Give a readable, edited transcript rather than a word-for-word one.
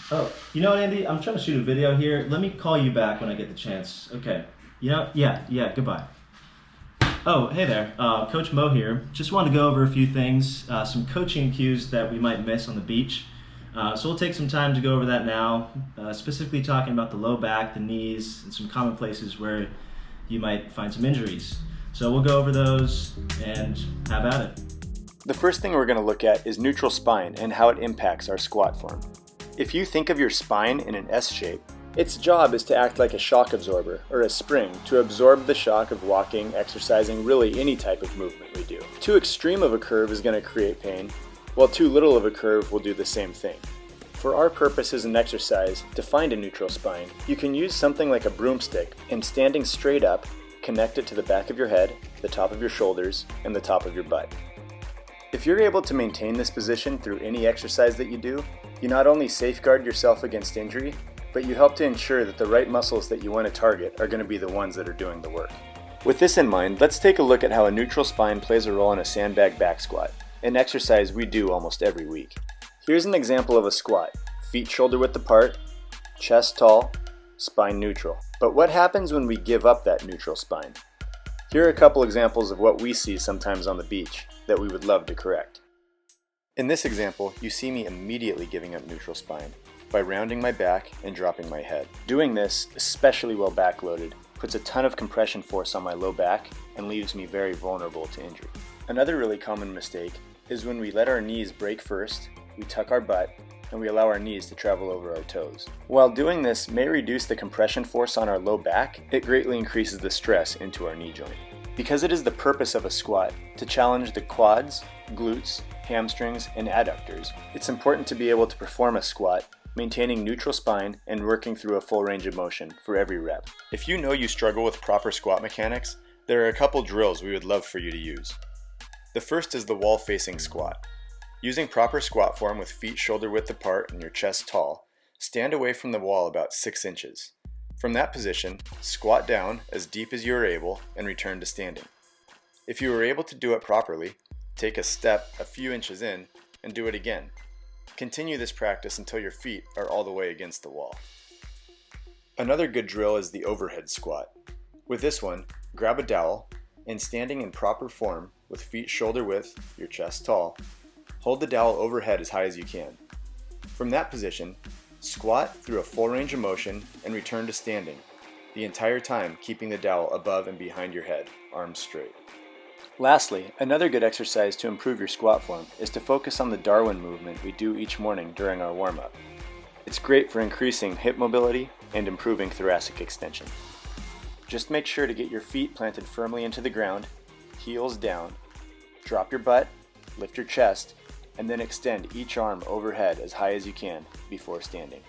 Oh, you know what, Andy? I'm trying to shoot a video here. Let me call you back when I get the chance. Okay. Yeah, goodbye. Oh, hey there. Coach Mo here. Just wanted to go over a few things, some coaching cues that we might miss on the beach. So we'll take some time to go over that now, specifically talking about the low back, the knees, and some common places where you might find some injuries. So we'll go over those and have at it. The first thing we're going to look at is neutral spine and how it impacts our squat form. If you think of your spine in an S shape, its job is to act like a shock absorber, or a spring, to absorb the shock of walking, exercising, really any type of movement we do. Too extreme of a curve is going to create pain, while too little of a curve will do the same thing. For our purposes in exercise, to find a neutral spine, you can use something like a broomstick and standing straight up, connect it to the back of your head, the top of your shoulders, and the top of your butt. If you're able to maintain this position through any exercise that you do, you not only safeguard yourself against injury, but you help to ensure that the right muscles that you want to target are going to be the ones that are doing the work. With this in mind, let's take a look at how a neutral spine plays a role in a sandbag back squat, an exercise we do almost every week. Here's an example of a squat: feet shoulder width apart, chest tall, spine neutral. But what happens when we give up that neutral spine? Here are a couple examples of what we see sometimes on the beach that we would love to correct. In this example, you see me immediately giving up neutral spine by rounding my back and dropping my head. Doing this, especially while backloaded, puts a ton of compression force on my low back and leaves me very vulnerable to injury. Another really common mistake is when we let our knees break first, we tuck our butt, and we allow our knees to travel over our toes. While doing this may reduce the compression force on our low back, it greatly increases the stress into our knee joint. Because it is the purpose of a squat to challenge the quads, glutes, hamstrings, and adductors, it's important to be able to perform a squat, maintaining neutral spine and working through a full range of motion for every rep. If you know you struggle with proper squat mechanics, there are a couple drills we would love for you to use. The first is the wall-facing squat. Using proper squat form with feet shoulder width apart and your chest tall, stand away from the wall about 6 inches. From that position, squat down as deep as you are able and return to standing. If you are able to do it properly, take a step a few inches in and do it again. Continue this practice until your feet are all the way against the wall. Another good drill is the overhead squat. With this one, grab a dowel and standing in proper form with feet shoulder width, your chest tall, hold the dowel overhead as high as you can. From that position, squat through a full range of motion and return to standing, the entire time keeping the dowel above and behind your head, arms straight. Lastly, another good exercise to improve your squat form is to focus on the Darwin movement we do each morning during our warm-up. It's great for increasing hip mobility and improving thoracic extension. Just make sure to get your feet planted firmly into the ground, heels down, drop your butt, lift your chest, and then extend each arm overhead as high as you can before standing.